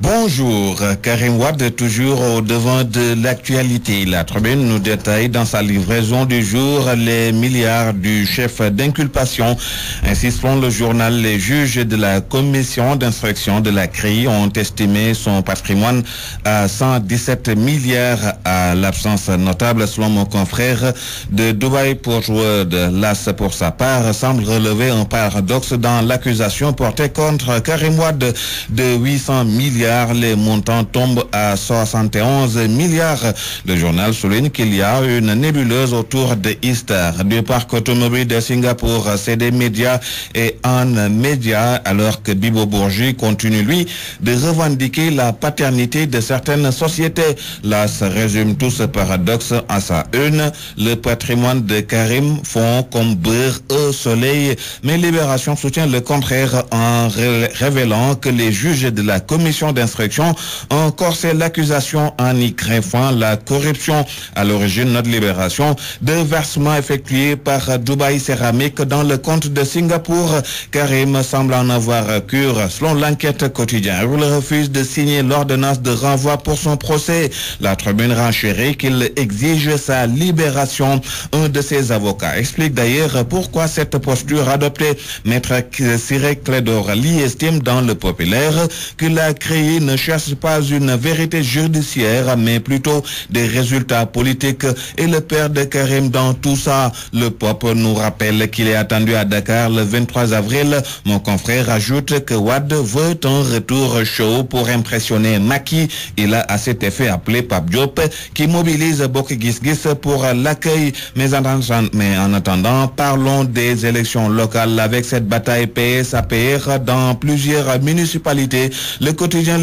Bonjour, Karim Wade toujours au devant de l'actualité. La Tribune nous détaille dans sa livraison du jour les milliards du chef d'inculpation. Ainsi, selon le journal, les juges de la commission d'instruction de la CRI ont estimé son patrimoine à 117 milliards à l'absence notable, selon mon confrère de Dubaï pour joueur de l'AS pour sa part, semble relever un paradoxe dans l'accusation portée contre Karim Wade de 800 milliards. Les montants tombent à 71 milliards. Le journal souligne qu'il y a une nébuleuse autour de Easter, du parc automobile de Singapour, CD Media et An Media, alors que Bibo Bourgi continue, lui, de revendiquer la paternité de certaines sociétés. Là, se résume tout ce paradoxe à sa une. Le patrimoine de Karim fond comme beurre au soleil, mais Libération soutient le contraire en révélant que les juges de la commission d'instruction ont corsé l'accusation en y greffant la corruption. À l'origine, notre Libération, de versements effectués par Dubaï Céramique dans le compte de Singapour. Karim semble en avoir cure. Selon l'enquête quotidienne, il refuse de signer l'ordonnance de renvoi pour son procès. La Tribune renchérit qu'il exige sa libération. Un de ses avocats explique d'ailleurs pourquoi cette posture adoptée. Maître Cyril Clédor Ly estime dans Le Populaire que la CRI ne cherche pas une vérité judiciaire, mais plutôt des résultats politiques. Et le père de Karim dans tout ça, le Pop nous rappelle qu'il est attendu à Dakar le 23 avril. Mon confrère ajoute que Wade veut un retour chaud pour impressionner Macky. Il a à cet effet appelé Pape Diop, qui mobilise Bokk Gis Gis pour l'accueil. Mais en attendant, parlons des élections locales avec cette bataille PS-APR dans plusieurs municipalités. Le quotidien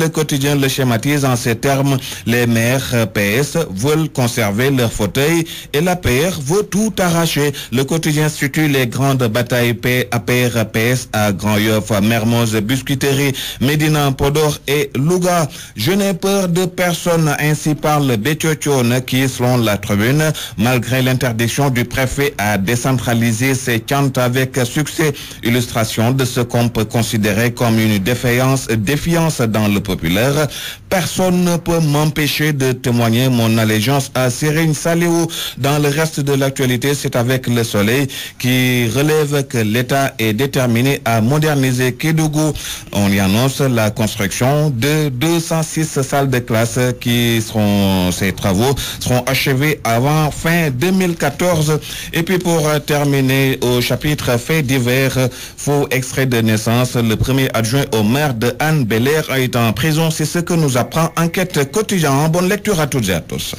le schématise en ces termes. Les maires PS veulent conserver leur fauteuil et l'APR veut tout arracher. Le quotidien situe les grandes batailles APR PS à Grand-Yoff, Mermoz, Biscuiterie, Médina, Podor et Louga. Je n'ai peur de personne, ainsi parle Bétiotione qui, selon la Tribune, malgré l'interdiction du préfet à décentraliser ses chants avec succès. Illustration de ce qu'on peut considérer comme une défiance dans le populaire. Personne ne peut m'empêcher de témoigner mon allégeance à Serigne Saliou. Dans le reste de l'actualité, c'est avec Le Soleil qui relève que l'État est déterminé à moderniser Kédougou. On y annonce la construction de 206 salles de classe ces travaux seront achevés avant fin 2014. Et puis pour terminer au chapitre faits divers, faux extrait de naissance, le premier adjoint au maire de Hann Bel-Air est en prison. C'est ce que nous apprend Enquête quotidienne. Bonne lecture à toutes et à tous.